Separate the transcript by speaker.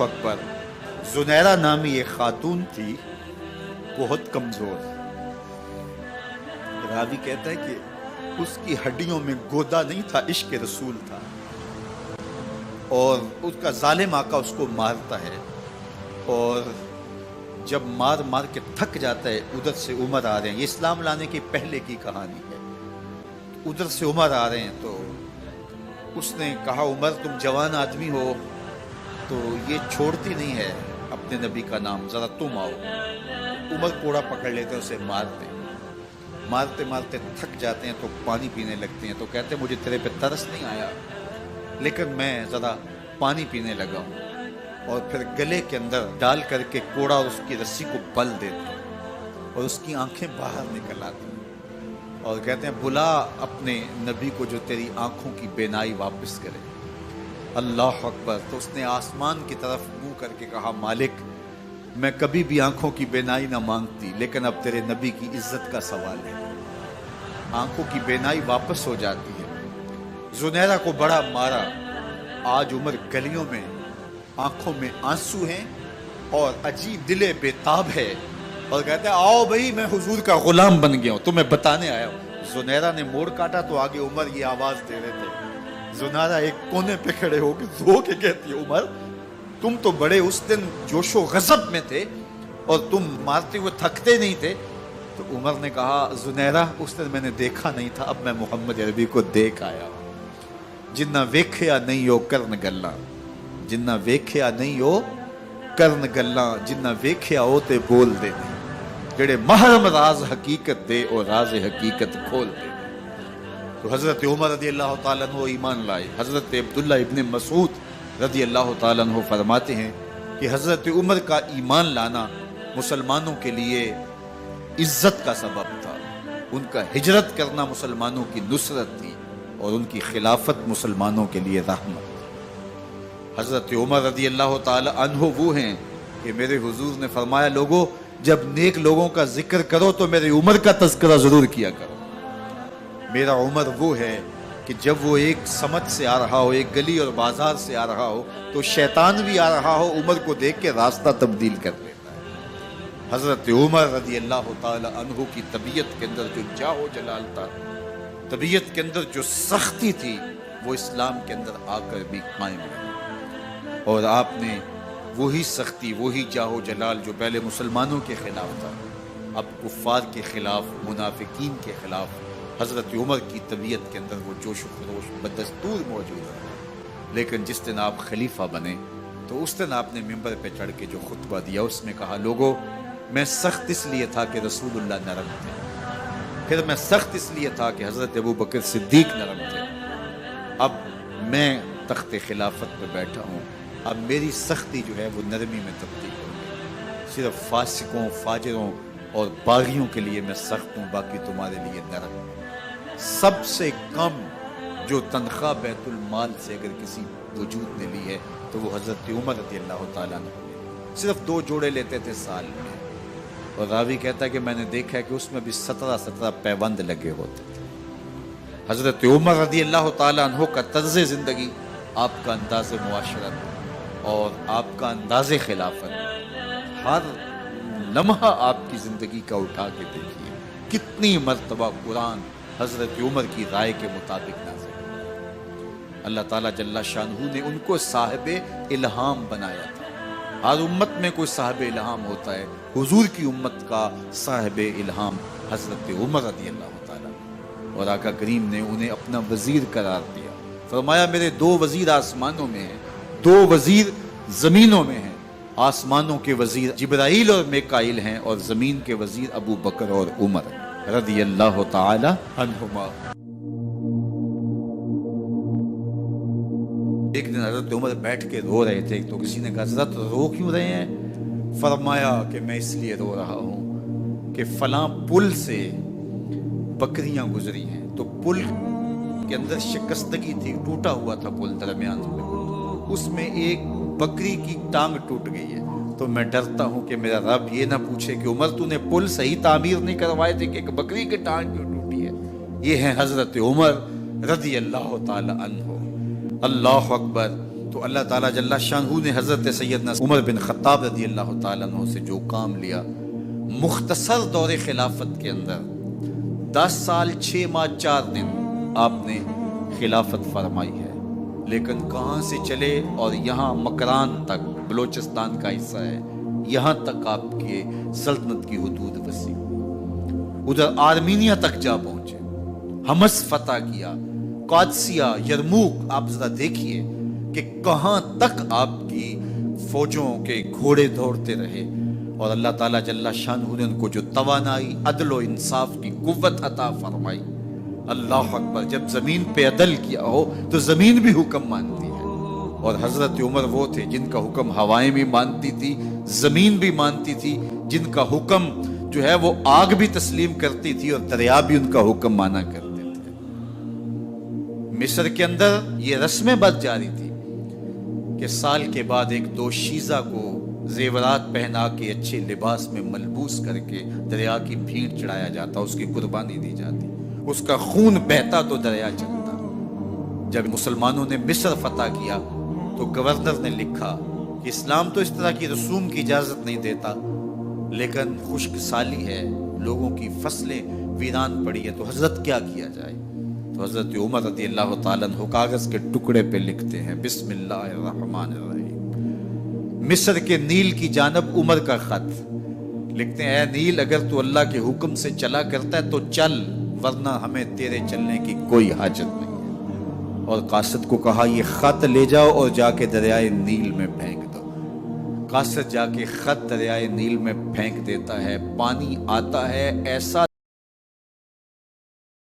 Speaker 1: اکبر. زنیرہ نامی ایک خاتون تھی، بہت کمزور. راوی کہتا ہے کہ اس کی ہڈیوں میں گودا نہیں تھا، عشق رسول تھا. اور اس کا ظالم آقا اس کو مارتا ہے، اور جب مار مار کے تھک جاتا ہے، ادھر سے عمر آ رہے ہیں. یہ اسلام لانے کی پہلے کی کہانی ہے. ادھر سے عمر آ رہے ہیں تو اس نے کہا عمر تم جوان آدمی ہو تو یہ چھوڑتی نہیں ہے اپنے نبی کا نام، ذرا تم آؤ. عمر کوڑا پکڑ لیتے اسے مارتے مارتے مارتے تھک جاتے ہیں تو پانی پینے لگتے ہیں. تو کہتے ہیں مجھے تیرے پہ ترس نہیں آیا لیکن میں ذرا پانی پینے لگا ہوں. اور پھر گلے کے اندر ڈال کر کے کوڑا اور اس کی رسی کو بل دیتے ہیں اور اس کی آنکھیں باہر نکل آتی ہیں اور کہتے ہیں بلا اپنے نبی کو جو تیری آنکھوں کی بینائی واپس کرے. اللہ اکبر. تو اس نے آسمان کی طرف منہ کر کے کہا مالک میں کبھی بھی آنکھوں کی بینائی نہ مانگتی لیکن اب تیرے نبی کی عزت کا سوال ہے. آنکھوں کی بینائی واپس ہو جاتی ہے. زنیرہ کو بڑا مارا. آج عمر گلیوں میں آنکھوں میں آنسو ہیں اور عجیب دل بے تاب ہے اور کہتے ہیں آؤ بھئی میں حضور کا غلام بن گیا ہوں، تمہیں بتانے آیا ہوں. زنیرہ نے موڑ کاٹا تو آگے عمر یہ آواز دے رہے تھے. زنیرہ ایک کونے پہ کھڑے ہو کے رو کے کہتی ہے عمر تم تو بڑے اس دن جوش و غضب میں تھے اور تم مارتے ہوئے تھکتے نہیں تھے. تو عمر نے کہا زنیرہ اس دن میں نے دیکھا نہیں تھا، اب میں محمد عربی کو دیکھ آیا ہوں. جنہ ویکھیا نہیں ہو کرن گلاں، جنہ ویکھیا نہیں ہو کرن گلاں، جنہ ویکھیا ہو تے بول دے جڑے محرم راز حقیقت دے اور راز حقیقت کھول دے. تو حضرت عمر رضی اللہ تعالیٰ عنہ ایمان لائے. حضرت عبداللہ ابن مسعود رضی اللہ تعالیٰ عنہ فرماتے ہیں کہ حضرت عمر کا ایمان لانا مسلمانوں کے لیے عزت کا سبب تھا. ان کا ہجرت کرنا مسلمانوں کی نصرت تھی اور ان کی خلافت مسلمانوں کے لیے رحمت. حضرت عمر رضی اللہ تعالی عنہ وہ ہیں کہ میرے حضور نے فرمایا لوگوں جب نیک لوگوں کا ذکر کرو تو میرے عمر کا تذکرہ ضرور کیا کرو. میرا عمر وہ ہے کہ جب وہ ایک سمت سے آ رہا ہو، ایک گلی اور بازار سے آ رہا ہو تو شیطان بھی آ رہا ہو، عمر کو دیکھ کے راستہ تبدیل کر لیتا ہے. حضرت عمر رضی اللہ تعالی عنہ کی طبیعت کے اندر جو جاہ و جلال تھا، طبیعت کے اندر جو سختی تھی، وہ اسلام کے اندر آ کر بھی قائم رہی. اور آپ نے وہی سختی، وہی جاہ و جلال جو پہلے مسلمانوں کے خلاف تھا، اب کفار کے خلاف، منافقین کے خلاف حضرت عمر کی طبیعت کے اندر وہ جوش و خروش بدستور موجود ہے. لیکن جس دن آپ خلیفہ بنے تو اس دن آپ نے ممبر پہ چڑھ کے جو خطبہ دیا اس میں کہا لوگوں میں سخت اس لیے تھا کہ رسول اللہ نرم تھے، پھر میں سخت اس لیے تھا کہ حضرت ابو بکر صدیق نرم تھے، اب میں تخت خلافت پہ بیٹھا ہوں، اب میری سختی جو ہے وہ نرمی میں تبدیل ہو گئی. صرف فاسقوں، فاجروں اور باغیوں کے لیے میں سخت ہوں، باقی تمہارے لیے نرم. سب سے کم جو تنخواہ بیت المال سے اگر کسی وجود نے لی ہے تو وہ حضرت عمر رضی اللہ تعالیٰ عنہ نے صرف 2 جوڑے لیتے تھے سال میں. اور راوی کہتا ہے کہ میں نے دیکھا ہے کہ اس میں بھی 17 پیوند لگے ہوتے تھے. حضرت عمر رضی اللہ تعالیٰ عنہ کا طرز زندگی، آپ کا انداز معاشرت اور آپ کا انداز خلافت، ہر لمحہ آپ کی زندگی کا اٹھا کے دیکھیے کتنی مرتبہ قرآن حضرت عمر کی رائے کے مطابق نازل. اللہ تعالیٰ جل شانہ نے ان کو صاحب الہام بنایا تھا. ہر امت میں کوئی صاحب الہام ہوتا ہے، حضور کی امت کا صاحب الہام حضرت عمر رضی اللہ تعالیٰ، اور آقا کریم نے انہیں اپنا وزیر قرار دیا. فرمایا میرے 2 وزیر آسمانوں میں ہیں، 2 وزیر زمینوں میں ہیں. آسمانوں کے وزیر جبرائیل اور میکائیل ہیں اور زمین کے وزیر ابو بکر اور عمر رضی اللہ تعالی عنہما. ایک دن حضرت عمر بیٹھ کے رو رہے تھے تو کسی نے کہا حضرت رو کیوں رہے ہیں؟ فرمایا کہ میں اس لیے رو رہا ہوں کہ فلاں پل سے بکریاں گزری ہیں، تو پل کے اندر شکستگی تھی، ٹوٹا ہوا تھا پل درمیان میں، اس میں ایک بکری کی ٹانگ ٹوٹ گئی ہے. تو میں ڈرتا ہوں کہ میرا رب یہ نہ پوچھے کہ عمر تو نے پل صحیح تعمیر نہیں کروائے تھے کہ ایک بکری کی ٹانگ کیوں ٹوٹی ہے. یہ ہیں حضرت عمر رضی اللہ تعالی عنہ. اللہ اکبر. تو اللہ تعالیٰ جل شانہ نے حضرت سیدنا عمر بن خطاب رضی اللہ تعالیٰ عنہ سے جو کام لیا، مختصر دور خلافت کے اندر 10 سال 6 ماہ 4 دن آپ نے خلافت فرمائی ہے، لیکن کہاں سے چلے اور یہاں مکران تک، بلوچستان کا حصہ ہے، یہاں تک آپ کے سلطنت کی حدود وسیع، ادھر آرمینیا تک جا پہنچے، حمص فتح کیا، قادسیہ، یرموک، آپ ذرا دیکھیے کہ کہاں تک آپ کی فوجوں کے گھوڑے دوڑتے رہے، اور اللہ تعالیٰ جل شانہ نے ان کو جو توانائی، عدل و انصاف کی قوت عطا فرمائی۔ اللہ اکبر، جب زمین پہ عدل کیا ہو تو زمین بھی حکم مانتی ہے، اور حضرت عمر وہ تھے جن کا حکم ہوائیں بھی مانتی تھی، زمین بھی مانتی تھی، جن کا حکم جو ہے وہ آگ بھی تسلیم کرتی تھی اور دریا بھی ان کا حکم مانا کرتے تھے۔ مصر کے اندر یہ رسم بد جاری تھی کہ سال کے بعد ایک دوشیزہ کو زیورات پہنا کے اچھے لباس میں ملبوس کر کے دریا کی بھیڑ چڑھایا جاتا، اس کی قربانی دی جاتی، اس کا خون بہتا تو دریا چلتا۔ جب مسلمانوں نے مصر فتح کیا تو گورنر نے لکھا کہ اسلام تو اس طرح کی رسوم کی اجازت نہیں دیتا، لیکن خشک سالی ہے، لوگوں کی فصلیں ویران پڑی ہے، تو حضرت کیا کیا جائے؟ تو حضرت عمر رضی اللہ تعالیٰ عنہ کاغذ کے ٹکڑے پہ لکھتے ہیں، بسم اللہ الرحمن الرحیم، مصر کے نیل کی جانب عمر کا خط لکھتے ہیں، اے نیل، اگر تو اللہ کے حکم سے چلا کرتا ہے تو چل، ورنہ ہمیں تیرے چلنے کی کوئی حاجت نہیں ہے۔ اور قاصد کو کہا یہ خط لے جاؤ اور جا کے دریائے نیل میں پھینک دو۔ قاصد جا کے خط دریائے نیل میں پھینک دیتا ہے، پانی آتا ہے ایسا